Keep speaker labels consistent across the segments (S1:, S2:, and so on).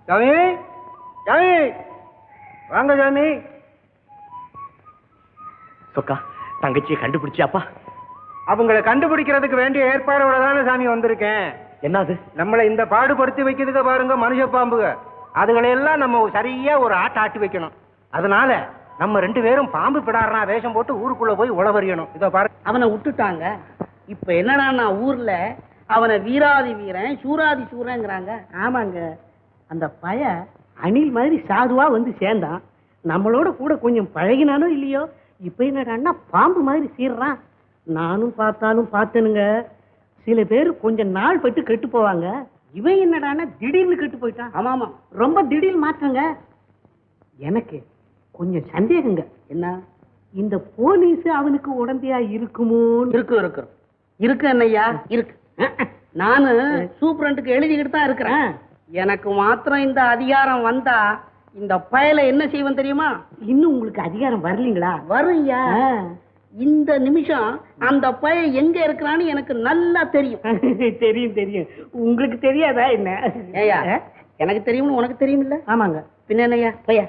S1: சாமி சாமி வாங்க சாமி.
S2: சொக்கா, தங்கச்சியை கண்டுபிடிச்சியாப்பா?
S1: அவங்களை கண்டுபிடிக்கிறதுக்கு வேண்டிய ஏற்பாடோட தானே சாமி வந்திருக்கேன்.
S2: என்னது?
S1: நம்மளை இந்த பாடுபடுத்தி வைக்கிறதுக்கு பாருங்க மனுஷ பாம்புக, அதுகளை எல்லாம் நம்ம சரியா ஒரு ஆட்டி வைக்கணும். அதனால நம்ம 2 பேரும் பாம்பு பிடாரனா வேஷம் போட்டு ஊருக்குள்ள போய் உளவறியணும். இதோ பாரு.
S3: அவனை விட்டுட்டாங்க. இப்ப என்னடா ஊர்ல அவனை வீராதி வீரன் சூராதி சூரங்கிறாங்க. ஆமாங்க, அந்த பய அணில் மாதிரி சாதுவா வந்து சேர்ந்தான். நம்மளோட கூட கொஞ்சம் பழகினானோ இல்லையோ, இப்ப என்னடான்னா பாம்பு மாதிரி சீர்றான். நானும் பார்த்தேனுங்க. சில பேர் கொஞ்சம் நாள் பட்டு கெட்டு போவாங்க. இவன் என்னடான்னா திடீர்னு கெட்டு போயிட்டான். ஆமாமா, ரொம்ப திடீர்னு மாற்றங்க. எனக்கு கொஞ்சம் சந்தேகங்க. என்ன, இந்த போலீஸ் அவனுக்கு உடந்தையா இருக்குமோ? இருக்கு என்னையா, இருக்கு. நானு சூப்பரண்டுக்கு எழுதிக்கிட்டு தான் இருக்கிறேன். எனக்கு மாத்திரம் இந்த அதிகாரம் வந்தா இந்த பயல என்ன செய்வேன் தெரியுமா? இன்னும் உங்களுக்கு அதிகாரம் வரலீங்களா? வரும்யா. இந்த நிமிஷம் அந்த பய எங்க இருக்கிறான்னு எனக்கு நல்லா தெரியும். தெரியும். உங்களுக்கு தெரியாதா என்ன? ஏயா, எனக்கு தெரியும்னு உனக்கு தெரியும் இல்ல? ஆமாங்க. பின்ன என்னையா பையா?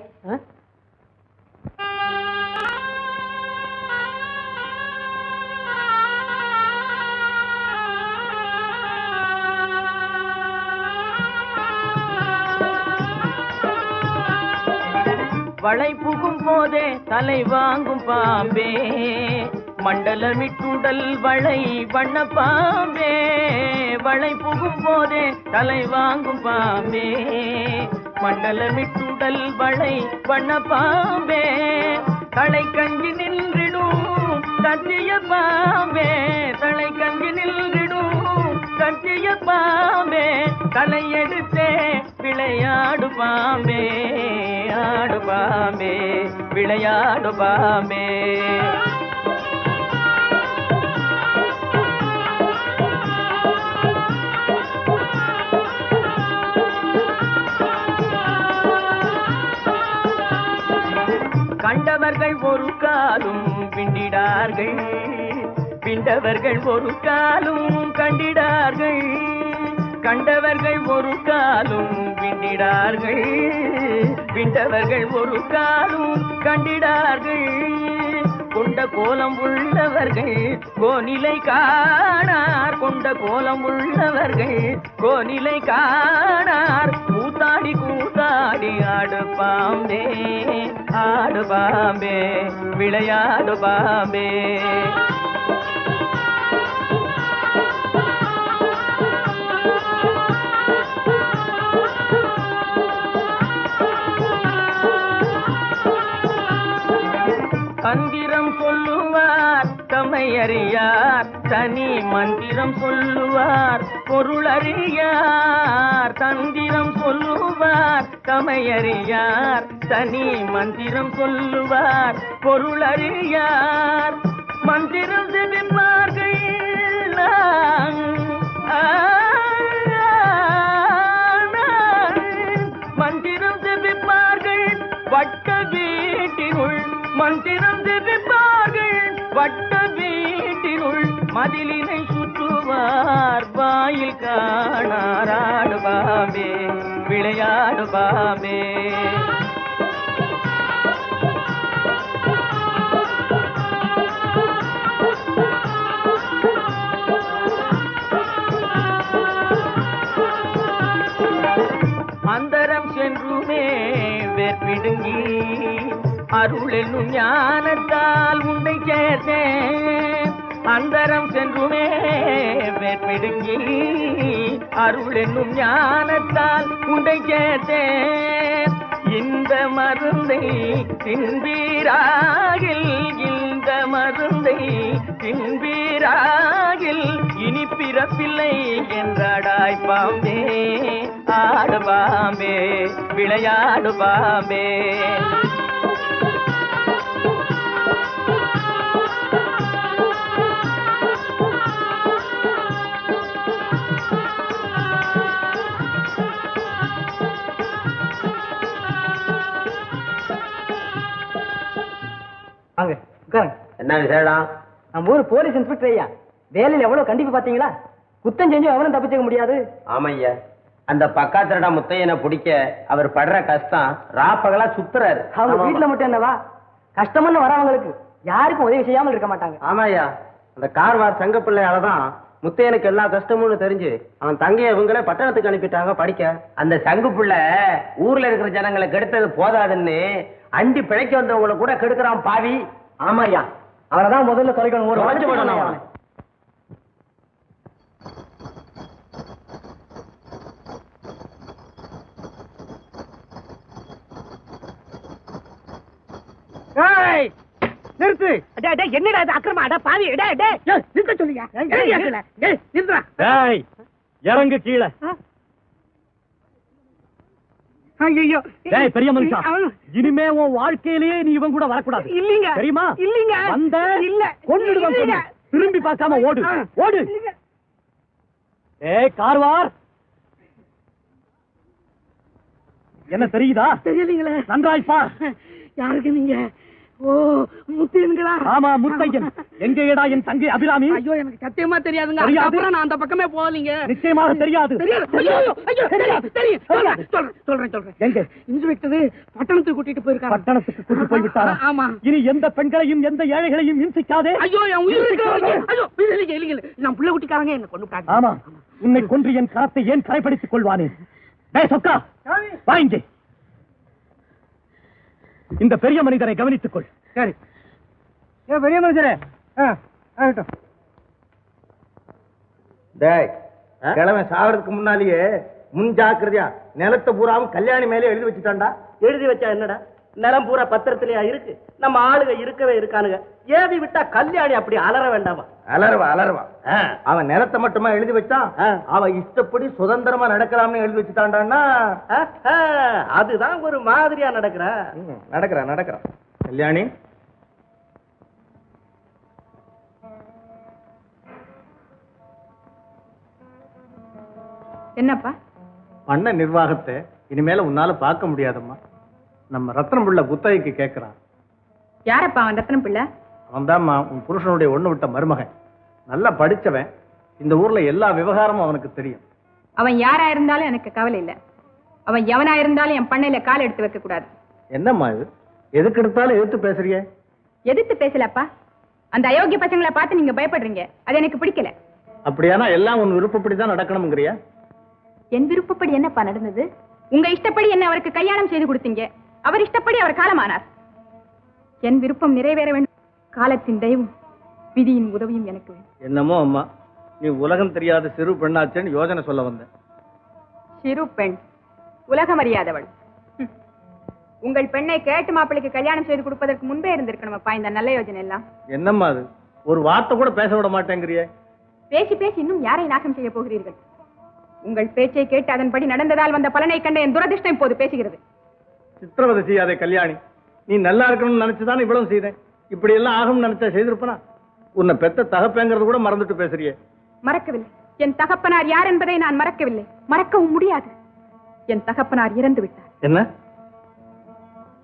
S4: வளை புகும் போதே தலை வாங்கும் பாம்பே, மண்டலமிட்டுடல் வளை வண்ண பாம்பே. வளை புகும் போதே தலை வாங்கும் பாம்பே, மண்டலமிட்டுடல் வளை வண்ண பாம்பே. தலை கஞ்சி நின்றிடும் தட்டிய பாம்பே, தலை கஞ்சி நின்றிடும் தட்டிய பாம்பே. தலை எடுத்தே விளையாடு பாம்பே, ஆடு பாம்பே, விளையாடு பாம்பே. கண்டவர்கள் ஒரு காலும் பிண்டிடார்கள், பிண்டவர்கள் ஒரு காலும் கண்டிடார்கள். கண்டவர்கள் ஒரு காலும் பிண்டிடார்கள், பிண்டவர்கள் ஒரு காலும் கண்டிடார்கள். கொண்ட கோலம் உள்ளவர்கள் கோநிலை காணார், கொண்ட கோலம் உள்ளவர்கள் கோநிலை காணார். கூத்தாடி கூத்தாடி ஆடு பாம்பே, ஆடு பாம்பே, விளையாடு பாம்பே. தந்திரம் சொல்லுவார் தமையறியார், தனி மந்திரம் சொல்லுவார் பொருளறியார். தந்திரம் சொல்லுவார் தமையறியார், தனி மந்திரம் சொல்லுவார் பொருளறியார். மந்திரம் செவிப்பார்கள் மந்திரம் செவிப்பார்கள் வட்ட வீட்டினுள், மந்திரம் செவிப்பார்கள் வட்ட வீட்டினுள். மதிலினை சுற்றுவார் வாயில் காணார். ஆடு பாம்பே, விளையாடு பாம்பே. அந்தரம் சென்றுமே வேற்பிடுங்கி, அருள் என்னும் ஞானத்தால் உன்னை சேர்த்தேன். அந்தரம் சென்றுமே வேற்பிடுங்கி, அருள் என்னும் ஞானத்தால் உன்னை சேர்த்தேன். இந்த மருந்தை தின்பீராகில், இந்த மருந்தை தின்பீராகில், இனி பிறப்பில்லை என்றாடாய் பாம்பே, ஆடு பாம்பே, விளையாடு பாம்பே.
S2: என்ன விசேடம்?
S3: நம்ம ஊர் போலீஸ் இன்ஸ்பெக்டர் ஐயா, வேலையில் எவ்வளவு கண்டிப்பு பாத்தீங்களா? குத்தம் செஞ்சு அவனும் தப்பிச்சுக்க முடியாது.
S2: ஆமையா, அந்த பக்காத்திரடா முத்தையனை பிடிக்க அவர் படுற கஷ்டம் ராப்பகலா சுத்துறாரு.
S5: அவங்க வீட்டுல மட்டும் என்னவா கஷ்டம்னு வரவங்களுக்கு யாருக்கும் உதவி செய்யாமல் இருக்க மாட்டாங்க.
S1: ஆமாய்யா, அந்த கார்வார் சங்கப்பிள்ளையாலதான் முத்தையனுக்கு எல்லா கஷ்டமும் தெரிஞ்சு அவன் தங்கைய இவங்களே பட்டணத்துக்கு அனுப்பிட்டாங்க படிக்க.
S2: அந்த சங்கு புள்ள ஊர்ல இருக்கிற ஜனங்களை கெடுத்தது போதாதுன்னு அண்டி பிழைக்க வந்தவங்களை கூட கெடுக்கிறான் பாவி.
S5: ஆமாய்யா, அவனைதான் முதல்ல தொலைக்கணும். ஒரு
S2: தொலைச்சு போடணும் அவனை.
S1: நிறுத்து.
S3: என்னடா இது அக்கிரமா? அட பாவி, நிறுத்த சொல்லியா?
S2: இறங்கு கீழே.
S3: ஐயோ
S2: பெரிய மனுஷா, இனிமே உன் வாழ்க்கையிலேயே நீ இவன் கூட வரக்கூடாது.
S3: இல்லீங்க
S2: தெரியுமா?
S3: இல்லீங்க
S2: வந்த
S3: இல்ல
S2: கொன்னுடுவேன் கொன்னு. திரும்பி பார்க்காம ஓடு ஓடு. கார்வார், என்ன தெரியுதா?
S3: தெரியலீங்களே.
S2: நன்றாய் பார்.
S3: யாருக்கு நீங்க? ஓ, முத்தையன்களா?
S2: ஆமா, முத்தையன். எங்கேடா என் தங்கை அபிராமி?
S3: ஐயோ, எனக்கு சத்தியமா தெரியாதுங்க.
S2: தெரியாது?
S3: அப்புறம் நான் அந்த பக்கமே போகலீங்க.
S2: நிச்சயமாக தெரியாது.
S3: சொல்றேன்.
S2: எங்க
S3: இன்ஸ்பெக்டர் பட்டணத்துக்கு கூட்டிட்டு போயிருக்காங்க.
S2: பட்டணத்துக்கு கூட்டி போய் விட்டாரா?
S3: ஆமா.
S2: இனி எந்த பெண்களையும் எந்த ஏழைகளையும் இன்சிக்காதே.
S3: ஐயோ, என் உயிர் இருக்கிறவங்க. ஐயோ, இல்ல, நான் புள்ள குட்டிக்காரங்க என்ன கொண்டு.
S2: ஆமா, உன்னை கொன்று என் கரத்தை ஏன் கரைப்படுத்திக் கொள்வானே? சொக்கா, வாங்க. இந்த பெரிய மனிதரை கவனித்துக் கொள்.
S1: சரி, பெரிய மனுஷரே. கிழமை சாவறதுக்கு முன்னாலேயே முன் ஜாக்கிரதையா நிலத்தை பூராவும் கல்யாணி மேலே எழுதி வச்சுட்டான்டா.
S5: எழுதி வச்சா என்னடா? நிலம் பூரா பத்திரத்திலேயா இருக்கு? நம்ம ஆளுங்க இருக்கவே இருக்கானுங்க. ஏவி விட்டா கல்யாணி அப்படி அலற வேண்டாமா?
S1: அலறுவா. அவன் நிலத்தை மட்டுமா எழுதி வச்சான்? அவன் இஷ்டப்படி சுதந்திரமா நடக்கலாம்னு எழுதி வச்சுட்டான்டான்னா
S5: அதுதான் ஒரு மாதிரியா நடக்கிறான்.
S1: கல்யாணி,
S6: என்னப்பா?
S1: பண்ண நிர்வாகத்தை இனிமேல உன்னால பார்க்க முடியாதம்மா. நம்ம ரத்னம் பிள்ளை குத்தகைக்கு கேட்கிறான்.
S6: யாரப்பா அவன்? ரத்னம் பிள்ளை?
S1: அவன்தாம்மா உன் புருஷனுடைய ஒண்ணு விட்ட மருமகன். நல்லா படிச்சவன். இந்த ஊர்ல எல்லா விவகாரமும் அவனுக்கு தெரியும்.
S6: அவன் யாரா இருந்தாலும் எனக்கு கவலை இல்ல. அவன் எவனா இருந்தாலும் என் பண்ணையில கால் எடுத்து வைக்க கூடாது.
S1: என்னம்மா இது? எதுக்கு எடுத்தாலும் எதிர்த்து பேசுறியே?
S6: எதிர்த்து பேசலப்பா. அந்த அயோக்கிய பசங்களை பார்த்து நீங்க பயப்படுறீங்க. அது எனக்கு பிடிக்கல.
S1: அப்படியானா எல்லாம் உன் விருப்பப்படிதான் நடக்கணும்ங்கறியா?
S6: என் விருப்பப்படி என்னப்பா நடந்தது? உங்க இஷ்டப்படி என்ன அவருக்கு கல்யாணம் செய்து கொடுத்தீங்க. அவர் இஷ்டப்படி அவர் காலமானார். என் விருப்பம் நிறைவேற வேண்டும். காலத்தின் தெய்வம் விதியின் உதவியும் எனக்கு வேண்டும்.
S1: என்னமோ அம்மா, நீ உலகம் தெரியாத சிறு பெண்ணாச்சேன்னு யோசனை சொல்ல வந்த.
S6: சிறு பெண், உலகம் அறியாதவள். உங்கள் பெண்ணை கேட்டு மாப்பிளைக்கு கல்யாணம் செய்து கொடுப்பதற்கு முன்பே இருந்திருக்கணும்ப்பா இந்த நல்ல யோசனை எல்லாம்.
S1: என்னம்மா அது? ஒரு வார்த்தை கூட பேச விட மாட்டேங்கிறியே.
S6: பேசி இன்னும் யாரை நாசம் செய்ய போகிறீர்கள்? உங்கள் பேச்சை கேட்டு அதன்படி நடந்ததால் வந்த பலனை கண்ட என் துரதிர்ஷ்டம் இப்போது பேசுகிறது.
S1: சித்திரவதை செய்யாதே கல்யாணி. நீ நல்லா இருக்கணும்னு நினைச்சுதான் இவ்வளவு செய்தேன். இப்படி எல்லாம் ஆகும் நினைச்சா செய்திருப்பனா? உன்னை பெத்த தகப்பேங்கிறது கூட மறந்துட்டு பேசுறியே.
S6: மறக்கவில்லை. என் தகப்பனார் யார் என்பதை நான் மறக்கவில்லை. மறக்கவும் முடியாது. என் தகப்பனார் இறந்து விட்டார்.
S1: என்ன?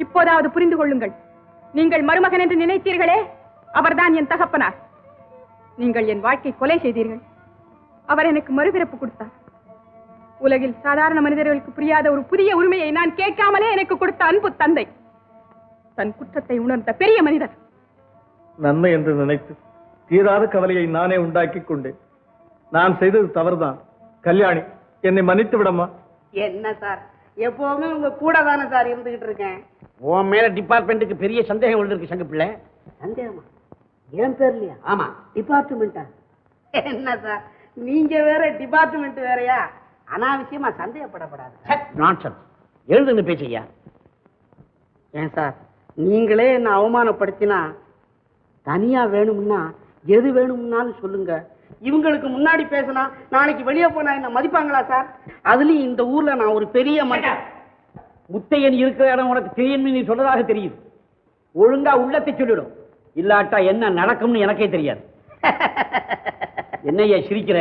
S6: இப்போதாவது புரிந்து கொள்ளுங்கள். நீங்கள் மருமகன் என்று நினைத்தீர்களே, அவர்தான் என் தகப்பனார். நீங்கள் என் வாழ்க்கை கொலை செய்தீர்கள். அவர் எனக்கு மறுபிறப்பு கொடுத்தார். உலகில் சாதாரண மனிதர்களுக்கு புரியாத ஒரு புதிய உரிமையை நான் கேட்காமலே எனக்கு கொடுத்த அன்பு தந்தை. தன் குற்றத்தை உணர்ந்த பெரிய மனிதர்.
S1: நன்மை என்று நினைத்து தீராத கவலையை நானே உண்டாக்கி கொண்டேன். நான் செய்தது தவறுதான். கல்யாணி, என்னை மன்னித்து விடமா.
S3: என்ன சார், எப்பவுமே உங்க கூட தானே சார் இருந்துகிட்டு இருக்கேன்.
S5: உன் மேல டிபார்ட்மெண்ட்டுக்கு பெரிய சந்தேகம் விழுந்திருக்கு சங்கு பிள்ளை.
S3: சந்தேகமா? ஏன் பேர்லையா?
S5: ஆமா.
S3: டிபார்ட்மெண்டா? என்ன சார், நீங்க வேற டிபார்ட்மெண்ட் வேறயா? அனாவசியமா சந்தேகப்படப்படாது.
S5: நான்சென்ஸ். எழுதுங்க பேச்சையா.
S3: ஏன் சார், நீங்களே என்ன அவமானப்படுத்தினா தனியா வேணும்னா எது வேணும்னாலும் சொல்லுங்க. இவங்களுக்கு முன்னாடி பேசினா நாளைக்கு வெளியே போனா என்ன மதிப்பாங்களா சார்? அதுலயும் இந்த ஊர்ல நான் ஒரு பெரிய
S5: முத்தையன் இருக்கிற இடம் உனக்கு தெரியும். நீ சொன்னதாக தெரியுது. ஒழுங்கா உள்ளத்தை சொல்லிடும். இல்லாட்டா என்ன நடக்கும்னு எனக்கே தெரியாது. என்னையா சிரிக்கிற?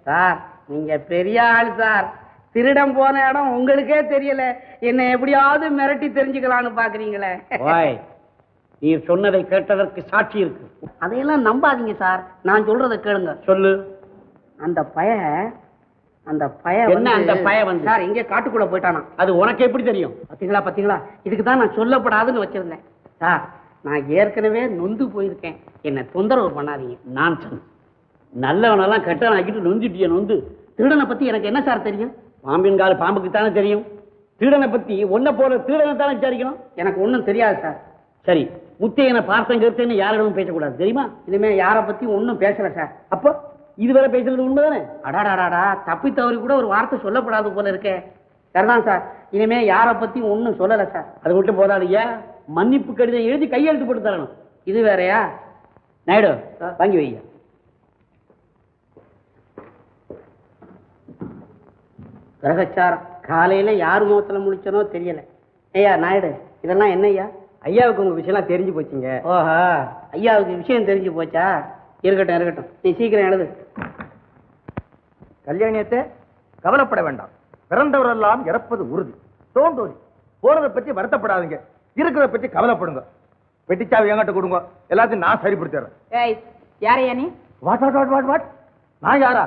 S3: சார், நீங்க பெரிய ஆள் சார். திருடம் போன இடம் உங்களுக்கே தெரியல, என்ன எப்படியாவது மிரட்டி தெரிஞ்சுக்கலான்னு பாக்குறீங்களே.
S5: நீ சொன்னதை கேட்டதற்கு சாட்சி இருக்கு.
S3: அதையெல்லாம் நம்பாதீங்க சார், நான் சொல்றதை கேளுங்க.
S5: சொல்லு.
S3: அந்த பைய அந்த பய
S5: என்ன அந்த பய வந்து?
S3: சார் இங்கே காட்டுக்குள்ள போயிட்டானா.
S5: அது உனக்கு எப்படி தெரியும்?
S3: பாத்தீங்களா இதுக்கு தான் நான் சொல்லப்படாதுன்னு வச்சிருந்தேன். சார் நான் ஏற்கனவே நொந்து போயிருக்கேன், என்ன தொந்தரவு பண்ணாதீங்க.
S5: நான் நல்லவனெல்லாம் கெட்டவன் ஆக்கிட்டு நொந்துட்டிய நொந்து. திருடனை பத்தி எனக்கு என்ன சார் தெரியும்? பாம்பின் கால் பாம்புக்கு தானே தெரியும். திருடனை பத்தி ஒன்ன போல திருடனை தானே விசாரிக்கணும்.
S3: எனக்கு ஒன்றும் தெரியாது சார்.
S5: சரி, முத்தையனை பார்த்தங்கிறதுன்னு யாரிடமும் பேசக்கூடாது, தெரியுமா?
S3: இனிமே யாரை பத்தி ஒன்றும் பேசல சார்.
S5: அப்போ இதுவரை பேசுறது உண்மைதானே?
S3: அடாடாடாடா, தப்பி தவறி கூட ஒரு வார்த்தை சொல்லப்படாது போல இருக்கே. சரிதான் சார், இனிமே யாரை பத்தி ஒன்றும் சொல்லலை சார்.
S5: அது மட்டும் போதாதையா, மன்னிப்பு கடிதம் எழுதி கையெழுத்து போட்டு தரணும்.
S3: இது வேறையா?
S5: நாயுடு வாங்கி வையா.
S3: கிரகச்சாரம் காலையில யார் முகத்துல முடிச்சனோ தெரியல. ஐயா நாயுடு, இதெல்லாம் என்ன ஐயா?
S2: ஐயாவுக்கு உங்க விஷயம்லாம் தெரிஞ்சு போச்சுங்க.
S3: ஓஹா, ஐயாவுக்கு விஷயம் தெரிஞ்சு போச்சா? இருக்கட்டும் இருக்கட்டும், நீ சீக்கிரம் எழுது.
S2: கல்யாணியத்தை கவலைப்பட வேண்டாம். பிறந்தவரெல்லாம் இறப்பது உறுதி. தோண்டோரி போறதை பத்தி வருத்தப்படாதீங்க, இருக்கிறத பத்தி கவலைப்படுங்க. வெட்டிச்சாவி என்கிட்ட கொடுங்க, எல்லாத்தையும் நான் சரிப்படுத்திடுறேன்.
S6: ஏய், யாரையா நீ?
S2: What what what what what நான் யாரா?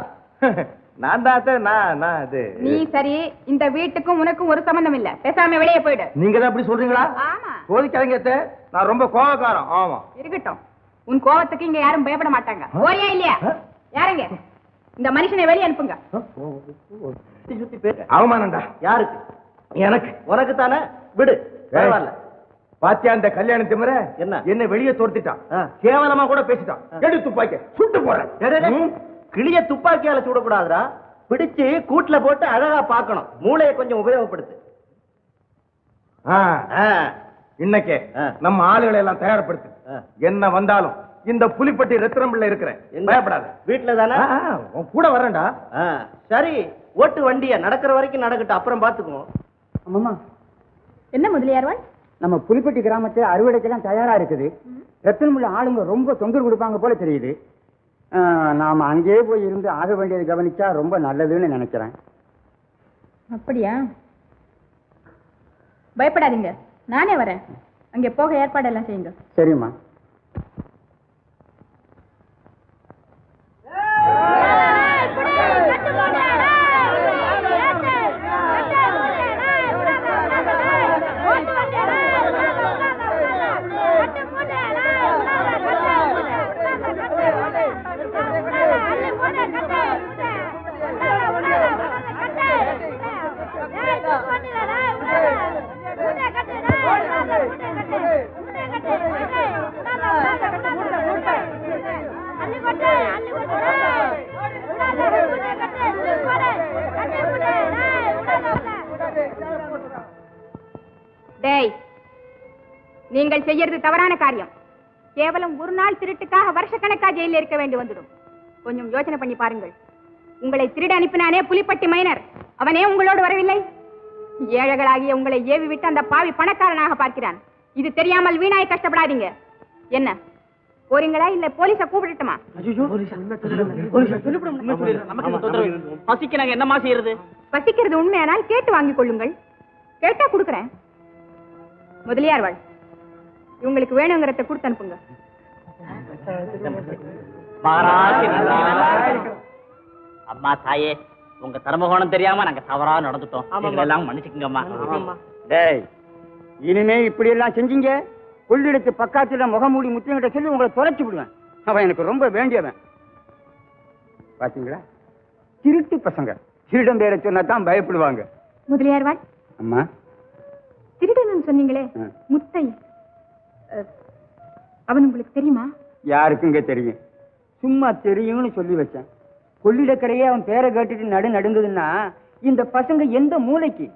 S2: நான் தான் நான் இது.
S6: நீ சரி, இந்த வீட்டுக்கும் உனக்கும் ஒரு சம்பந்தம் இல்ல. பேசாம வெளியே போயிடு.
S2: நீங்க தான் அப்படி சொல்றீங்களா?
S6: ஆமா.
S2: சோதிக்காதீங்க, நான் ரொம்ப கோபக்காரன். ஆமா
S6: இருக்கட்டும், உன் கோவத்துக்கு இங்க யாரும் பயப்பட மாட்டாங்க. போறியா இல்லையா? யாருங்க இந்த மனுஷனை வெளியே அனுப்புங்க.
S2: அவமானண்டா. யாருக்கு? எனக்கு. உனக்கு தானே, விடு. பரவாயில்ல. பாத்தியா இந்த கல்யாண திமிர என்ன வெளியே தோர்த்திட்டான். கேவலமா கூட பேசிட்டான். எடு துப்பாக்கி சுட்டு போறேன். கிளிய துப்பாக்கியால சுடக்கூடாதுடா, பிடிச்சு கூட்டுல போட்டு அழகா பார்க்கணும். மூளையை கொஞ்சம் உபயோகப்படுத்து. இன்னைக்கே நம்ம ஆளுகளை எல்லாம் தயார்படுத்து. என்ன வந்தாலும் இந்த புலிப்பட்டி ரத்தினம்பிள்ளை இருக்கிறேன், பயப்படாத. வீட்டுல தானே கூட வரேன்டா. சரி, ஓட்டு வண்டிய நடக்கிற வரைக்கும் நடக்கட்டும், அப்புறம் பாத்துக்குவோம்.
S3: ஆமாமா,
S6: என்ன முதலியார்வாள்?
S7: நம்ம புலிப்பட்டி கிராமத்தில் அறுவடைக்கெல்லாம் தயாரா இருக்குது. ரத்தினமுள்ள ஆளுங்க ரொம்ப தொந்தரவு கொடுப்பாங்க போல தெரியுது. நாம அங்கேயே போய் இருந்து ஆக வேண்டியது கவனிச்சா ரொம்ப நல்லதுன்னு நினைக்கிறேன்.
S6: அப்படியா? பயப்படாதீங்க, நானே வரேன். அங்கே போக ஏற்பாடெல்லாம் செய்யுங்க.
S7: சரிம்மா.
S6: டேய், நீங்கள் செய்யறது தவறான காரியம். கேவலம் ஒரு நாள் திருட்டுக்காக வருஷக்கணக்கா ஜெயில இருக்க வேண்டி வந்துடும். கொஞ்சம் யோசனை பண்ணி பாருங்கள். உங்களை திருட அனுப்பினானே புலிப்பட்டி மைனர், அவனே உங்களோடு வரவில்லை. ஏழைகளாகிய உங்களை ஏவி விட்டு அந்த பாவி பணக்காரனாக பார்க்கிறான். இது தெரியாமல் வீணாய் கஷ்டப்படாதீங்க. என்ன போறீங்களா இல்ல போலீஸ கூப்பிடட்டுமா?
S5: பசிக்கு நாங்க என்னமா செய்யறது?
S6: பசிக்கிறது உண்மையானால் கேட்டு வாங்கிக் கொள்ளுங்கள். கேட்டா கொடுக்குறேன். முதலியார்வாள், இவங்களுக்கு வேணுங்கிறத கொடுத்து அனுப்புங்க.
S5: அம்மா தாயே, உங்க தர்மகோணம் தெரியாம நாங்க தவறா நடந்துட்டோம். எல்லாம் மன்னிச்சுக்கங்கம்மா.
S7: டேய், இனிமே இப்படி எல்லாம் செஞ்சீங்க, கொள்ளிடத்து பக்கத்துல முகமூடி முத்தியங்கிட்ட சொல்லி உங்களை தொலைச்சு விடுவேன். அவன் எனக்கு ரொம்ப வேண்டியவன். பாத்தீங்களா, திருட்டு பசங்க திருடம் பேரை சொன்னா தான் பயப்படுவாங்க.
S6: முதலியார்வாள்,
S7: அம்மா,
S6: திருடன்னு சொன்னீங்களே, முத்தை, அவன் உங்களுக்கு தெரியுமா?
S7: யாருக்குங்க தெரியும்? சும்மா தெரியும்னு சொல்லி வச்சேன். கொள்ளிடக்கரையே அவன் பேரை கேட்டுட்டு நடுங்குதுன்னா இந்த பசங்க எந்த மூளைக்கு?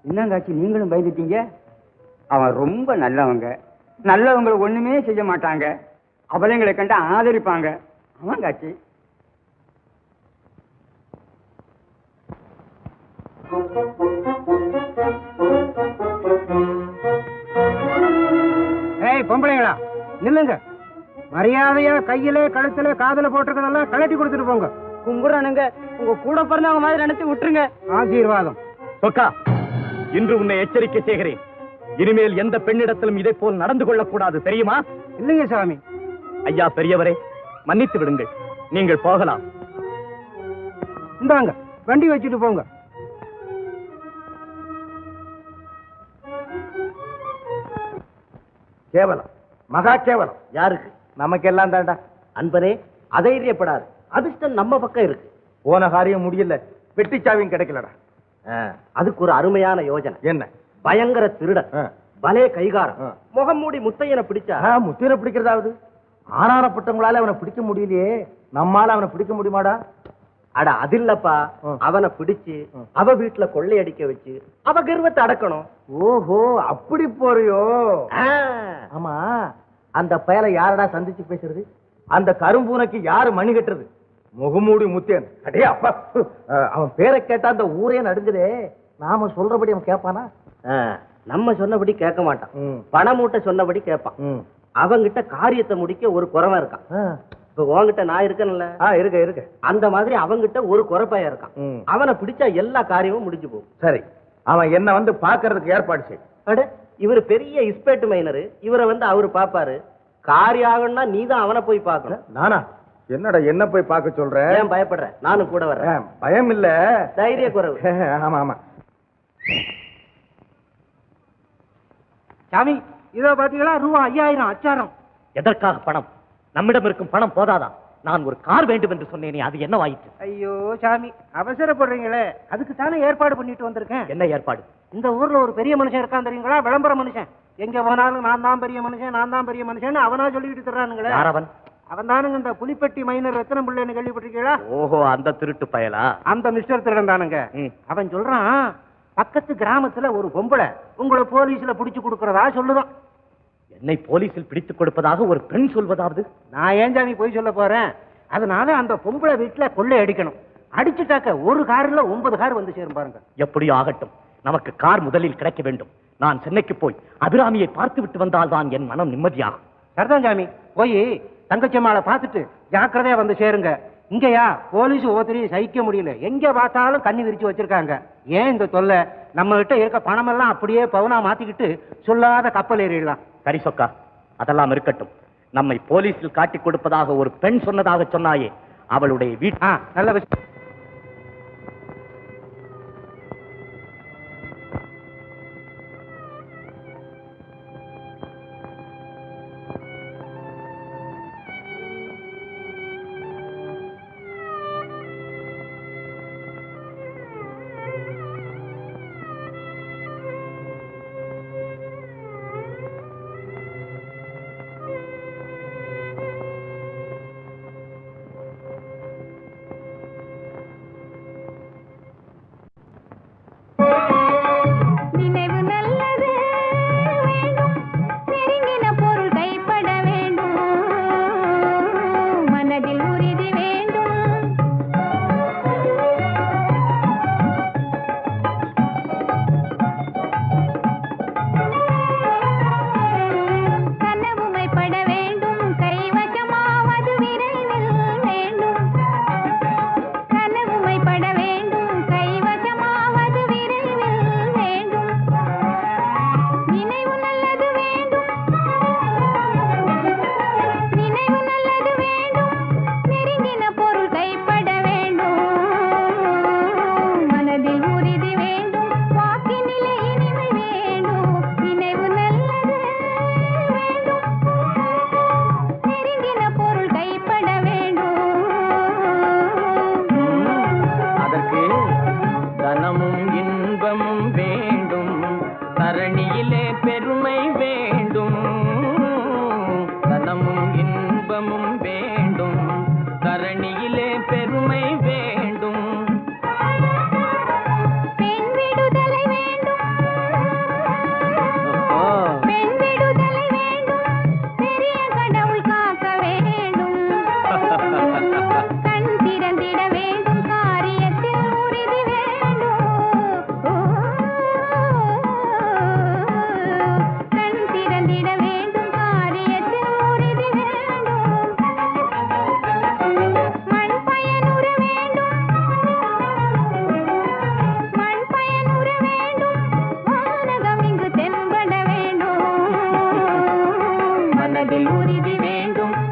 S7: என்னங்காச்சு நீங்களும் பயந்துட்டீங்க? அவன் ரொம்ப நல்லவங்க, நல்லவங்களை ஒண்ணுமே செய்ய மாட்டாங்க, அவளைங்களை கண்டு ஆதரிப்பாங்க. அவன் காட்சி
S1: ஏய் பொம்பளைங்களா, நில்லுங்க. மரியாதையா கையில கழுத்துல காதுல போட்டிருக்கதெல்லாம் கழட்டி கொடுத்துட்டு போங்க.
S3: கும்பிடுறானுங்க, உங்க கூட பிறந்தவங்க மாதிரி நினைச்சு விட்டுருங்க.
S1: ஆசீர்வாதம்.
S8: சொக்கா, இன்று உன்னை எச்சரிக்கை செய்கிறேன். இனிமேல் எந்த பெண்ணிடத்திலும் இதை போல் நடந்து கொள்ளக்கூடாது, தெரியுமா?
S1: இல்லைங்க சாமி.
S8: ஐயா பெரியவரே, மன்னித்து விடுங்கள், நீங்கள் போகலாம்.
S1: இந்தாங்க வண்டி வச்சுட்டு போங்க.
S2: கேவலம், மகா கேவலம்.
S7: யாருக்கு?
S2: நமக்கெல்லாம் தாண்டா.
S7: அன்பரே, அதைரியப்படாது. அதிர்ஷ்டம் நம்ம பக்கம் இருக்கு.
S2: போன காரியம் முடியல, வெட்டிச்சாவியும் கிடைக்கலடா.
S7: அதுக்கு ஒரு அருமையான யோஜனை.
S2: என்ன?
S7: பயங்கர திருடன், பலே கைகாரம், முகம் மூடி முத்தையனை பிடிச்சா.
S2: முத்திரை பிடிக்கிறதாவது ஆனாரப்பட்டவங்களால அவனை பிடிக்க முடியலையே, நம்மால அவனை பிடிக்க முடியுமாடா?
S7: அட அது இல்லப்பா, அவனை பிடிச்சு அவ வீட்டுல கொள்ளையடிக்க வச்சு அவ கர்வத்தை அடக்கணும்.
S2: ஓஹோ, அப்படி போறியோ? ஆமா, அந்த பயலை யாரடா சந்திச்சு பேசுறது? அந்த கரும்பூனைக்கு யாரு மணி கட்டுறது? முகமூடி முத்தேன். அடே அப்பா, அவன் பேரை கேட்டா அந்த ஊரே நடுங்குதே. நாம சொல்றபடி அவன் கேட்பானா?
S7: நம்ம சொன்னபடி கேட்க மாட்டான். பணமூட்டை சொன்னபடி கேட்பான். அவங்கிட்ட காரியத்தை முடிக்க ஒரு குறவன் இருக்கான். இப்ப உன்கிட்ட நான் இருக்கேன்ல,
S2: இருக்க
S7: அந்த மாதிரி அவங்கிட்ட ஒரு குறப்பையா இருக்கான். அவனை பிடிச்சா எல்லா காரியமும் முடிஞ்சு போகும்.
S2: சரி, அவன் என்ன வந்து பாக்குறதுக்கு ஏற்பாடு செய்.
S7: அட, இவர் பெரிய இஸ்பேட் மைனரு, இவரை வந்து அவரு பாப்பாரு. காரியம் ஆகணும்னா நீ தான் அவனை போய் பார்க்கணும்.
S2: நானா? என்னடா என்ன போய் பார்க்க சொல்ற?
S7: ஏன் பயப்படுற? நானும் கூட வர்றேன்.
S2: பயம் இல்ல,
S7: தைரிய குறைவு.
S2: ஆமா ஆமா.
S1: சாமி, இதோ பாத்தீங்களா, ரூபா 5000 அச்சாரம்.
S8: எதற்காக பணம்? நம்மிடம் இருக்கும் பணம் போதாதா? நான் ஒரு கார் வேண்டும் என்று சொன்னேனே, அது என்னவாயிற்று?
S1: ஐயோ சாமி, அவசரப்படுறீங்களே, அதுக்கு தானே ஏற்பாடு பண்ணிட்டு வந்திருக்கேன்.
S8: என்ன ஏற்பாடு?
S1: இந்த ஊர்ல ஒரு பெரிய மனுஷன் இருக்கான் தெரியுங்களா, விளம்பர மனுஷன். எங்க போனாலும் நான் தான் பெரிய மனுஷன், நான் தான் பெரிய மனுஷன் அவனா சொல்லிட்டு தர்றானுங்களே.
S8: யாரவன்?
S1: அவன் தானுங்க இந்த புலிப்பட்டி மைனர் ரத்தனம் பிள்ளைன்னு கேள்விப்பட்டிருக்கீங்களா?
S8: ஓஹோ, அந்த திருட்டு பயலா?
S1: அந்த மிஸ்டர் திருடன் தானுங்க. அவன் சொல்றான், பக்கத்து கிராமத்துல ஒரு பொம்பளை உங்களை போலீஸ்ல பிடிச்சு கொடுக்கறதா சொல்லுதான்.
S8: என்னை போலீஸில் பிடித்துக் கொடுப்பதாக ஒரு பெண் சொல்வதாவது?
S1: நான் ஏன் சாமி போய் சொல்ல போறேன்? அதனால அந்த பொம்பளை வீட்டுல கொள்ளை அடிக்கணும். அடிச்சுட்டாக்க ஒரு கார்ல 9 கார் வந்து சேரும் பாருங்க.
S8: எப்படியோ ஆகட்டும், நமக்கு கார் முதலில் கிடைக்க வேண்டும். நான் சென்னைக்கு போய் அபிராமியை பார்த்து விட்டு வந்தால் தான் என் மனம் நிம்மதியாகும்.
S1: சரிதான் சாமி, போய் தங்கச்சம்மாளை பார்த்துட்டு ஜாக்கிரதையா வந்து சேருங்க. இங்கயா போலீஸ் ஒவ்வொருத்தரையும் சகிக்க முடியல, எங்க பார்த்தாலும் கண்ணி விரிச்சு வச்சிருக்காங்க. ஏன் இந்த தொல்லை? நம்ம கிட்ட இருக்க பணம் எல்லாம் அப்படியே பவுனா மாத்திக்கிட்டு சொல்லாத கப்பல் ஏறிடலாம்.
S8: சரி சொக்கா, அதெல்லாம் இருக்கட்டும். நம்மை போலீஸில் காட்டிக் கொடுப்பதாக ஒரு பெண் சொன்னதாக சொன்னாயே, அவளுடைய வீட்டு
S1: நல்ல விஷயம்.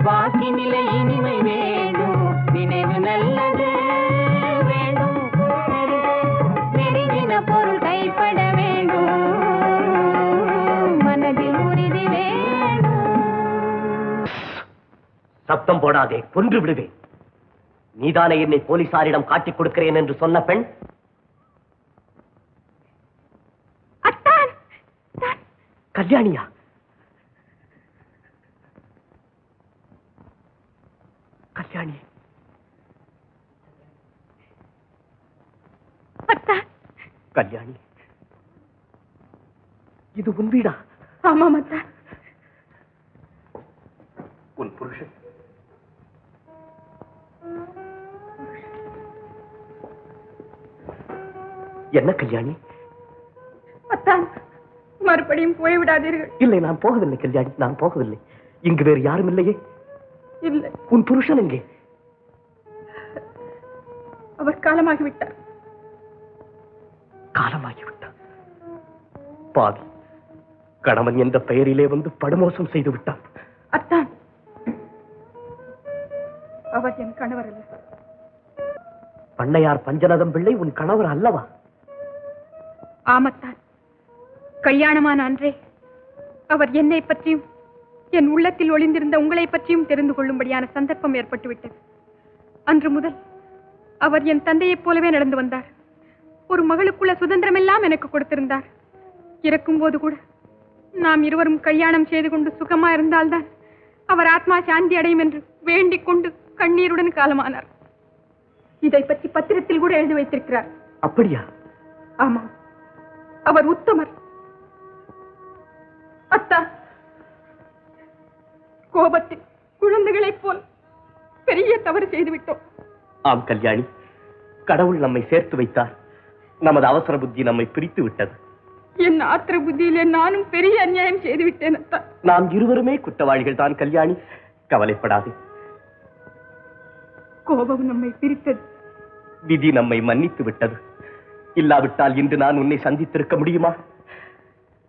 S4: வாக்கினிலை இனிமை வேண்டும், நினைவு நல்லது வேண்டும்.
S9: சத்தம் போடாதே, கொன்று விடுவேன். நீதானே என்னை போலீசாரிடம் காட்டிக் கொடுக்கிறேன் என்று சொன்ன பெண்? கல்யாணியா? கல்யாணி, கல்யாணி, இது உன் வீடா?
S6: ஆமாம் அத்தான்.
S9: உன் புருஷன்? என்ன கல்யாணி?
S6: அத்தான், மறுபடியும் போய்விடாதீர்கள்.
S9: இல்லை, நான் போகவில்லை கல்யாணி, நான் போகவில்லை. இங்கு வேறு யாரும் இல்லையே.
S6: இல்லை.
S9: உன் புருஷன் எங்கே?
S6: அவர் காலமாகிவிட்டார்.
S9: காலமாகிவிட்டார்? பாவி, கணவன் என்ற பெயரிலே வந்து படுமோசம் செய்து விட்டான்.
S6: அத்தான், அவர் என் கணவர் அல்ல.
S9: பண்ணையார் பஞ்சநதம் பிள்ளை உன் கணவர் அல்லவா?
S6: ஆமத்தான், கல்யாணமான அன்றே அவர் என்னை பற்றியும் என் உள்ளத்தில் ஒளிந்திருந்த உங்களை பற்றியும் தெரிந்து கொள்ளும்படியான சந்தர்ப்பம் ஏற்பட்டுவிட்டது. அன்று முதல் அவர் என் தந்தையைப் போலவே நடந்து வந்தார். ஒரு மகளுக்குள்ள சுதந்திரம் எல்லாம் எனக்கு கொடுத்திருந்தார். இறக்கும் போது கூட நாம் இருவரும் கல்யாணம் செய்து கொண்டு சுகமா இருந்தால்தான் அவர் ஆத்மா சாந்தி அடையும் என்று வேண்டிக் கொண்டு கண்ணீருடன் காலமானார். இதை பற்றி பத்திரத்தில் கூட எழுதி வைத்திருக்கிறார்.
S9: அப்படியா?
S6: ஆமாம், அவர் உத்தமர். அத்தா, கோபத்தில் குழந்தைகளைப் போல் பெரிய தவறு செய்துவிட்டோம்.
S9: ஆம் கல்யாணி, கடவுள் நம்மை சேர்த்து வைத்தார். நமது அவசர புத்தி நம்மை பிரித்து விட்டது.
S6: என் ஆத்திர புத்தியிலே நானும் பெரிய அநியாயம் செய்துவிட்டேன் அத்தா.
S9: நாம் இருவருமே குற்றவாளிகள் தான் கல்யாணி, கவலைப்படாதே.
S6: கோபம் நம்மை பிரித்தது.
S9: விதி நம்மை மன்னித்து விட்டது. இல்லாவிட்டால் இன்று நான் உன்னை சந்தித்திருக்க முடியுமா?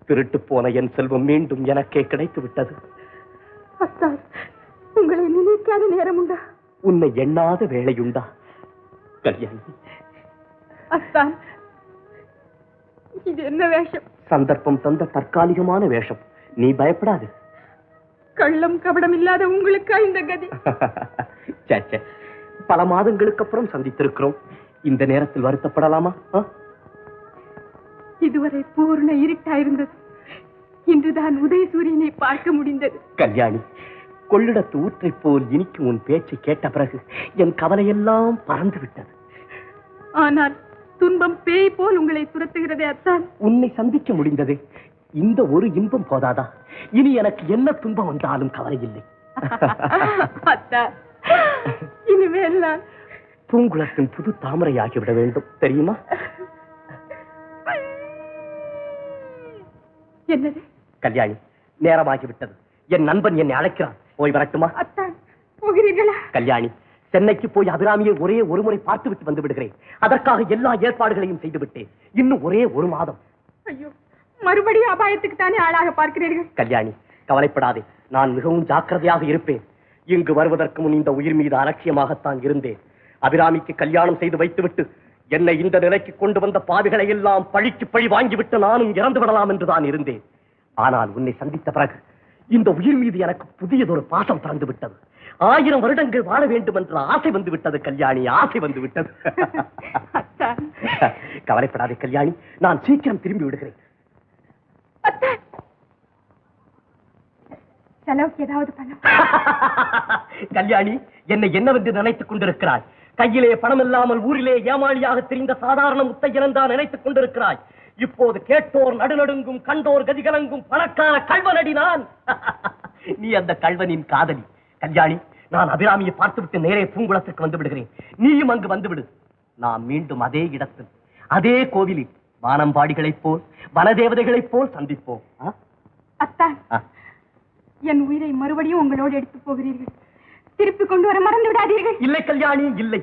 S9: திருட்டு போன என் செல்வம் மீண்டும் எனக்கே கிடைத்து விட்டது.
S6: அத்தா, உங்களை நினைக்காத நேரம் உண்டா?
S9: உன்னை எண்ணாத வேளையுண்டா கல்யாணி?
S6: அத்தா, இது என்ன வேஷம்?
S9: சந்தர்ப்பம் தந்த தற்காலிகமான வேஷம். நீ பயப்படாது.
S6: கள்ளம் கபடம் இல்லாத உங்களுக்கா இந்த கதி?
S9: சே, பல மாதங்களுக்கு அப்புறம் சந்தித்திருக்கிறோம். இந்த நேரத்தில் வருத்தப்படலாமா?
S6: இதுவரை பூர்ண இருட்டாயிருந்தது. இன்றுதான் உதய சூரியனை பார்க்க முடிந்தது.
S9: கல்யாணி, கொள்ளிடத்து ஊற்றை போல் இனிக்கும் உன் பேச்சை கேட்ட பிறகு என் கவலையெல்லாம் பறந்து விட்டது.
S6: ஆனால் துன்பம் பேய் போல் உங்களை துரத்துகிறதே அத்தான்.
S9: உன்னை சந்திக்க முடிந்தது. இந்த ஒரு இன்பம் போதாதா? இனி எனக்கு என்ன துன்பம் வந்தாலும் கவலை இல்லை.
S6: அத்தா, இனிமேல் நான்
S9: பூங்குளத்தின் புது தாமரையாகிவிட வேண்டும், தெரியுமா?
S6: என்னது?
S9: கல்யாணி, நேரமாகிவிட்டது. என் நண்பன் என்னை அழைக்கிறான். போய் வரட்டுமா?
S6: அத்தான், போகிறீர்களா?
S9: கல்யாணி, சென்னைக்கு போய் அபிராமியை ஒரே ஒரு முறை பார்த்துவிட்டு வந்து விடுகிறேன். அதற்காக எல்லா ஏற்பாடுகளையும் செய்து விட்டேன். இன்னும் ஒரே ஒரு மாதம்.
S6: ஐயோ, மறுபடியும் அபாயத்துக்கு தானே ஆளாக பார்க்கிறீர்கள்.
S9: கல்யாணி, கவலைப்படாதே. நான் மிகவும் ஜாக்கிரதையாக இருப்பேன். இங்கு வருவதற்கு முன் இந்த உயிர் மீது அலட்சியமாகத்தான் இருந்தேன். அபிராமிக்கு கல்யாணம் செய்து வைத்துவிட்டு என்னை இந்த நிலைக்கு கொண்டு வந்த பாவிகளை எல்லாம் பழிக்கு பழி வாங்கிவிட்டு நானும் இறந்து விடலாம் என்றுதான் இருந்தேன். ஆனால் உன்னை சந்தித்த பிறகு இந்த உயிர் மீது எனக்கு புதியதொரு பாசம் பிறந்து விட்டது. 1000 வருடங்கள் வாழ வேண்டும் என்ற ஆசை வந்து விட்டது கல்யாணி, ஆசை வந்து விட்டது. கவலைப்படாதே கல்யாணி, நான் சீக்கிரம் திரும்பி விடுகிறேன்.
S6: செலவுக்கு ஏதாவது பணம்?
S9: கல்யாணி, என்னை என்னவென்று நினைத்துக் கொண்டிருக்கிறாய்? கையிலே பணம் இல்லாமல் ஊரிலே ஏமாளியாக தெரிந்த சாதாரண முத்தையன் தான் நினைத்துக் கொண்டிருக்கிறாய். இப்போது கேட்டோர் நடுநடுங்கும், கண்டோர் கதிகலங்கும் பணக்கார கல்வனடி நான். நீ அந்த கல்வனின் காதலி. கல்யாணி, நான் அபிராமியை பார்த்துவிட்டு நேரே பூங்குளத்துக்கு வந்து விடுகிறேன். நீயும் அங்கு வந்துவிடு. நாம் மீண்டும் அதே இடத்தில், அதே கோவிலில் வானம்பாடிகளைப் போல், வனதேவதைகளைப் போல் சந்திப்போம்.
S6: அத்தான், என் உயிரை மறுபடியும் உங்களோடு எடுத்து போகிறீர்கள். திருப்பி கொண்டு வர மறந்து விடாதீர்கள்.
S9: இல்லை கல்யாணி, இல்லை.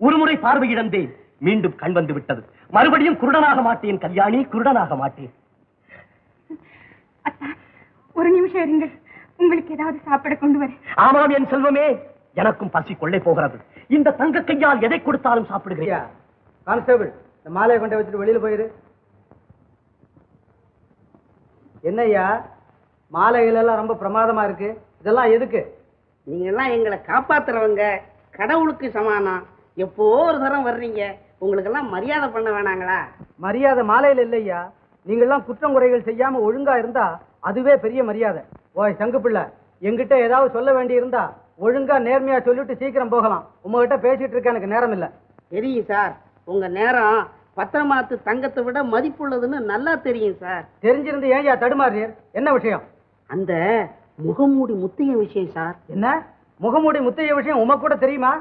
S9: ஒரு முறை பார்வையிடந்தேன், மீண்டும் கண் வந்து விட்டது. மறுபடியும் குருடனாக மாட்டேன் கல்யாணி, குருடனாக மாட்டேன்.
S6: அத்தா, ஒரு நிமிஷம் இருங்கள். உங்களுக்கு ஏதாவது சாப்பிட கொண்டு வர.
S9: ஆமாம் என் செல்வமே, எனக்கும் பசி கொள்ளை போகிறது. இந்த தங்க கையால் எதை கொடுத்தாலும் சாப்பிடுகிறேன்.
S2: கான்ஸ்டபிள், இந்த மாலையை கொண்டு வச்சுட்டு வெளியில போயிரு. என்னய்யா, மாலைகள் எல்லாம் ரொம்ப பிரமாதமா இருக்கு. இதெல்லாம் எதுக்கு?
S3: நீங்கெல்லாம் எங்களை காப்பாத்துறவங்க, கடவுளுக்கு சமானம். எப்போ ஒரு தரம் வர்றீங்க, உங்களுக்கெல்லாம் மரியாதை பண்ண வேணாங்களா?
S1: மரியாதை மாலையில் இல்லையா, நீங்கெல்லாம் குற்றம் குறைகள் செய்யாம ஒழுங்கா இருந்தா அதுவே பெரிய மரியாதை. ஓய் சங்கு பிள்ளை, எங்கிட்ட ஏதாவது சொல்ல வேண்டி இருந்தா ஒழுங்கா நேர்மையா சொல்லிட்டு சீக்கிரம் போகலாம். உங்ககிட்ட பேசிட்டு இருக்க எனக்கு நேரம் இல்லை.
S3: தெரியும் சார், உங்க நேரம் பத்திரமாத்து தங்கத்தை விட மதிப்புள்ளதுன்னு நல்லா தெரியும் சார்.
S1: தெரிஞ்சிருந்து ஏன் தடுமாறீர்? என்ன விஷயம்?
S3: அந்த முகமூடி முத்தைய விஷயம் சார்.
S1: என்ன முகமூடி முத்தைய விஷயம் உமக்கு கூட தெரியுமா?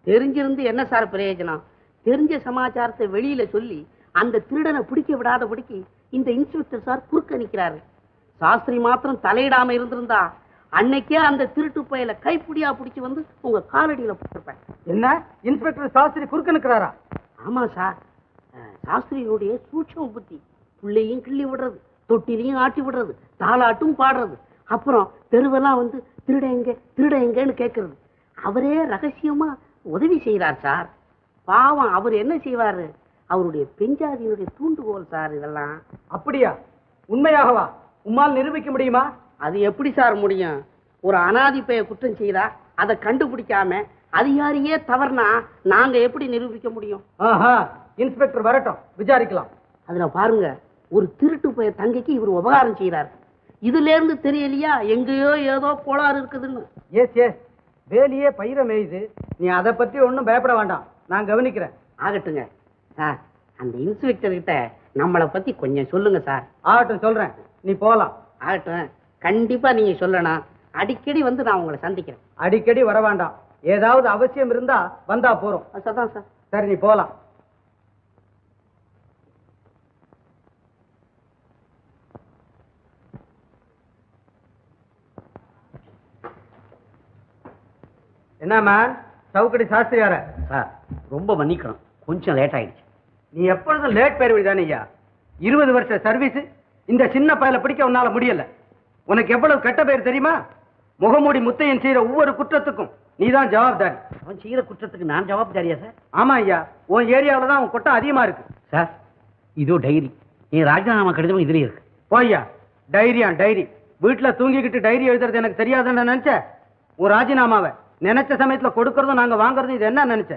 S3: தெரிஞ்சிருந்து என்ன சார் பிரயோஜனம்? தெரிஞ்ச சமாச்சாரத்தை வெளியில சொல்லி அந்த திருடனை பிடிக்க விடாதபடிக்கு இந்த இன்ஸ்பெக்டர் சார் குறுக்க நிக்கிறாரு. சாஸ்திரி மாத்திரம் தலையிடாம இருந்திருந்தா அன்னைக்கே அந்த திருட்டு பயல கைப்பிடியா பிடிச்சு வந்து உங்க காலடியில போட்டிருப்பேன்.
S1: என்ன இன்ஸ்பெக்டர் சாஸ்திரி குறுக்க நிக்கிறாரா?
S3: ஆமா சார், சாஸ்திரியினுடைய சூட்சம புத்தி. பிள்ளையும் கிள்ளி விடுறது, தொட்டிலையும் ஆட்டி விடுறது, தாளாட்டும் பாடுறது, அப்புறம் தெருவெல்லாம் வந்து திருட எங்கன்னு கேட்கறது. அவரே ரகசியமா உதவி செய்யறார் சார். பாவம், அவர் என்ன செய்வாரு? அவருடைய பெஞ்சாதியினுடைய தூண்டுகோல் சார் இதெல்லாம்.
S1: அப்படியா? உண்மையாகவா? உம்மால் நிரூபிக்க முடியுமா?
S3: அது எப்படி சார் முடியும்? ஒரு அனாதி பெய குற்றம் செய்தா அதை கண்டுபிடிக்காம அதிகாரியே தவறுனா நாங்க எப்படி நிரூபிக்க முடியும்?
S1: இன்ஸ்பெக்டர் வரட்டும், விசாரிக்கலாம்.
S3: அதுல பாருங்க, ஒரு திருட்டு பெய தங்கைக்கு இவர் உபகாரம் செய்யறாரு. இதுல இருந்து தெரியலையா எங்கேயோ ஏதோ கோளாறு இருக்குதுன்னு?
S1: எஸ் வேலியே பயிர மேயுது. நீ அதை பத்தி ஒன்றும் பயப்பட வேண்டாம், நான் கவனிக்கிறேன்.
S3: ஆகட்டுங்க சார், அந்த இன்ஸ்பெக்டர் கிட்ட நம்மளை பத்தி கொஞ்சம் சொல்லுங்க சார்.
S1: ஆகட்டும், சொல்றேன், நீ போலாம்.
S3: ஆகட்டும், கண்டிப்பா நீங்க சொல்லணும். அடிக்கடி வந்து நான் உங்களை சந்திக்கிறேன்.
S1: அடிக்கடி வர வேண்டாம், ஏதாவது அவசியம் இருந்தா வந்தா போறோம்.
S3: அதான் சார்.
S1: சரி, நீ போலாம். என்ன மேன், சவுக்கடி சாஸ்திரியார?
S5: சார் ரொம்ப மன்னிக்கணும், கொஞ்சம் லேட் ஆயிடுச்சு.
S1: நீ எப்பொழுதும் லேட் பேர் தானே ஐயா. 20 வருஷ சர்வீஸ், இந்த சின்ன பயலை பிடிக்க உன்னால முடியல. உனக்கு எவ்வளவு கெட்ட பேர் தெரியுமா? முகமூடி முத்தையன் செய்யற ஒவ்வொரு குற்றத்துக்கும் நீதான் ஜவாப்தாரி.
S5: அவன் செய்யற குற்றத்துக்கு நான் ஜவாப்தாரியா சார்?
S1: ஆமா ஐயா, உன் ஏரியாவில தான் உன் குற்றம் அதிகமா இருக்கு.
S5: சார் இதோ டைரி, நீ ராஜினாமா கடிதம் இதுலயே இருக்கு.
S1: போய்யா, டைரி வீட்டுல தூங்கிக்கிட்டு டைரி எழுதுறது எனக்கு தெரியாதுன்னு நினைச்ச? உன் ராஜினாமாவை நினைச்ச சமயத்துல கொடுக்கறதும் நாங்க வாங்குறதும் இது என்ன நினைச்ச?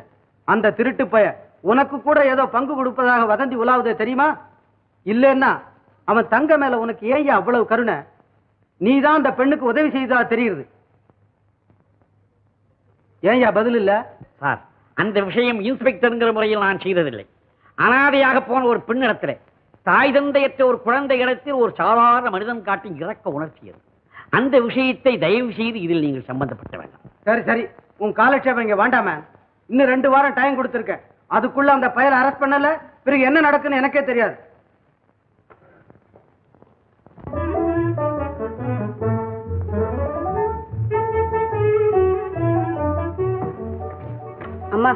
S1: அந்த திருட்டு பய உனக்கு கூட ஏதோ பங்கு கொடுப்பதாக வதந்தி உலாவுதே தெரியுமா? இல்லன்னா அவன் தங்க மேல உனக்கு ஏன் அவ்வளவு கருணை? நீதான் அந்த பெண்ணுக்கு உதவி செய்தா தெரியுது. ஏன்யா பதில் இல்ல?
S5: சார் அந்த விஷயம் இன்ஸ்பெக்டர்ங்கிற முறையில் நான் செய்ததில்லை. அனாதையாக போன ஒரு பெண்ணிடத்தில், தாய் தந்தையற்ற ஒரு குழந்தை இடத்தில் ஒரு சாதாரண மனிதன் காட்டும் இறக்க உணர்ச்சியது. அந்த விஷயத்தை தயவு செய்து இதில் நீங்கள் சம்பந்தப்பட்ட வேண்டாம்.
S1: சரி, உன் காலட்சேபம் இங்க வேண்டாம. இன்னும் 2 வாரம் டைம் கொடுத்திருக்கேன். அதுக்குள்ள அந்த பயலை அரெஸ்ட் பண்ணல, பிறகு என்ன நடக்குன்னு எனக்கே தெரியாது.
S10: அம்மா,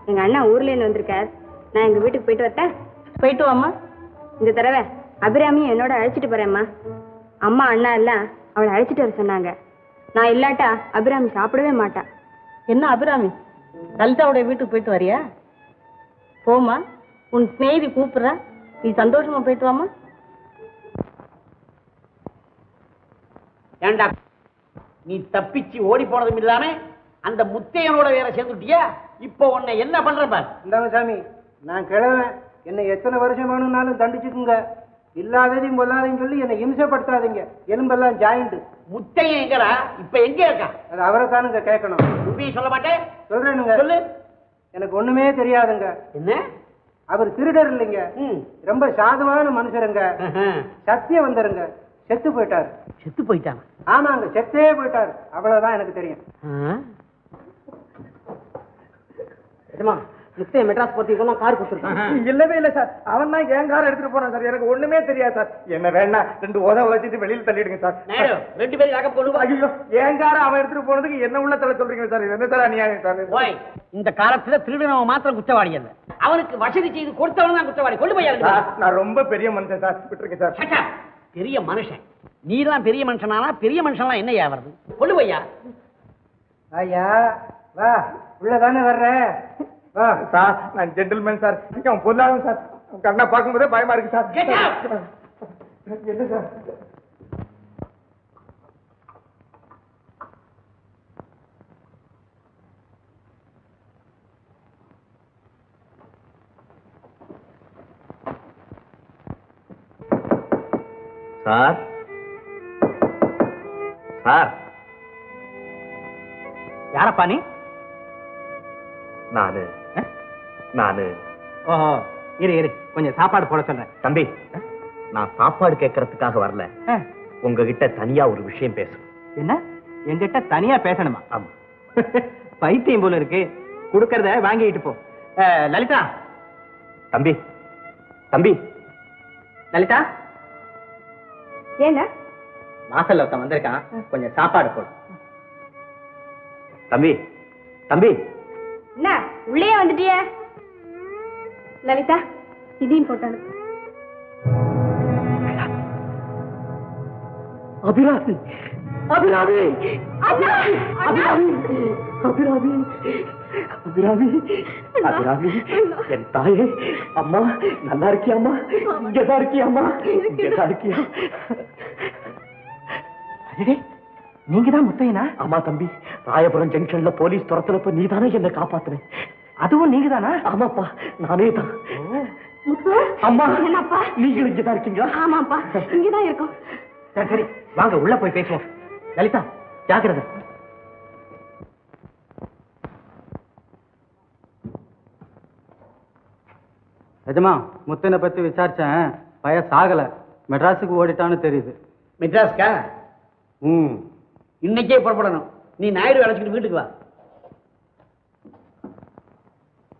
S10: எங்க அண்ணா ஊர்ல இருந்து வந்திருக்கார். நான் எங்க வீட்டுக்கு போயிட்டு வரட்டேன்? போயிட்டு வாம்மா. இந்த தடவை அபிராமியும் என்னோட அழைச்சிட்டு போறேம்மா. அம்மா அண்ணா எல்லாம் அவளை அழைச்சிட்டு வர சொன்னாங்க. நான் இல்லாட்டா அபிராமி சாப்பிடவே மாட்டா.
S11: என்ன அபிராமி, லலிதாவுடைய வீட்டுக்கு போயிட்டு வரியா? போமா, உன் ஸ்நேகிதி கூப்பிடுற, நீ சந்தோஷமா போயிட்டு வாமா.
S5: ஏண்டா நீ தப்பிச்சு ஓடி போனதும் இல்லாம அந்த முத்தையனோட வேற சேர்ந்துட்டியா? இப்போ உன்னை என்ன பண்ற பார்.
S1: இந்தாங்க சாமி, நான் கிழவன், என்னை எத்தனை வருஷம் வேணும்னாலும் தண்டிச்சுக்குங்க. இல்லாததையும் பொல்லாதையும் சொல்லி என்னை இம்சப்படுத்தாதீங்க. எலும்பெல்லாம் ஜாயிண்ட்.
S5: முத்தையன் எங்கடா? இப்ப எங்க இருக்கா?
S1: அது அவரை தானுங்க கேட்கணும்.
S5: உண்மையை சொல்ல மாட்டேன்?
S1: சொல்றேனுங்க.
S5: சொல்லு.
S1: எனக்கு ஒண்ணுமே தெரியாதுங்க.
S5: என்ன?
S1: அவர் திருடர் இல்லைங்க, ரொம்ப சாதுவான மனுஷருங்க. சத்தியம் வந்துருங்க. செத்து போயிட்டாரு.
S5: செத்து போயிட்டாங்க?
S1: ஆமாங்க, செத்தே போயிட்டாரு. அவ்வளவுதான் எனக்கு தெரியும். முத்தைய மெட்ராஸ் போறதுக்கு கார் கொடுத்துருக்கான்.
S2: இல்லவே இல்ல சார், அவன் தான் என் கார் எடுத்துட்டு போறான் சார். எனக்கு ஒண்ணுமே தெரியாது சார். என்ன வேணா 2 உதவ வச்சுட்டு வெளியில தள்ளிடுங்க சார்.
S5: 2 பேரும் யாக்க போடுவா?
S2: ஐயோ, என் காரை அவன் எடுத்துட்டு போனதுக்கு என்ன உள்ள தலை சொல்றீங்க சார்? என்ன சார் அநியாயம் சார்?
S5: ஓய், இந்த காலத்துல திருடனவன் மாத்திரம் குற்றவாளி அல்ல, அவனுக்கு வசதி செய்து கொடுத்தவன் தான் குற்றவாளி. கொண்டு போய்
S2: நான் ரொம்ப பெரிய மனுஷன் சார், விட்டுருங்க சார்.
S5: பெரிய மனுஷன் நீதான் பெரிய மனுஷனானா பெரிய மனுஷன்லாம் என்ன ஆவறது? கொண்டு போய்யா.
S1: ஐயா வா, உள்ளதானே வர்ற.
S2: சார் நான் ஜென்டில்மேன் சார், அவன் பொருளாதாரம் சார். கண்ணா பார்க்கும்போதே பயமா இருக்கு சார். என்ன சார்?
S9: சார் சார்
S1: யாரப்பா நீ?
S9: நானு
S1: ஓஹோ, இரு கொஞ்சம் சாப்பாடு போட சொல்றேன்.
S9: தம்பி, நான் சாப்பாடு கேட்கறதுக்காக வரல. உங்ககிட்ட தனியா ஒரு விஷயம் பேசணும்.
S1: என்ன, என்கிட்ட தனியா பேசணுமா?
S9: ஆமா.
S1: பைத்தியம் போல இருக்கு. கொடுக்கறத வாங்கிட்டு போ. லலிதா.
S9: தம்பி தம்பி
S1: லலிதா,
S10: ஏங்க
S1: வாசல்ல ஒருத்தன் வந்திருக்கான், கொஞ்சம் சாப்பாடு போடு.
S9: தம்பி தம்பி
S10: என்ன உள்ளே வந்துட்டிய? லலிதா, இதையும் போட்டானு.
S9: அபிராமி அபிராமி அபிராமி அபிராமி அபிராமி அபிராமி என் தாயே, அம்மா நல்லா இருக்கியாம்மா? இங்கதான் இருக்கியாம்மா? இங்கதான் இருக்கியா?
S1: நீங்கதான் முத்தையனா?
S9: ஆமா தம்பி, ராயபுரம் ஜங்ஷன்ல போலீஸ் துரத்துறப்ப நீதானே என்ன காப்பாத்துறேன்.
S1: அதுவும் நீங்க தானா?
S9: ஆமாப்பா, நானே தான். அம்மா, நீங்களும் இங்கதான் இருக்கீங்களா?
S10: ஆமாப்பா, இங்கதான் இருக்கோம்.
S1: சரி வாங்க உள்ள போய் பேசுவோம். லலிதா, ஜாக்கிரதை.
S12: நிஜமா முத்தனை பத்தி விசாரிச்சேன். பய சாகல, மெட்ராஸுக்கு ஓடிட்டான்னு தெரியுது.
S5: மெட்ராஸ்கா? இன்னைக்கே புறப்படணும். நீ நாயுடு அழைச்சிக்கிட்டு வீட்டுக்கு வா.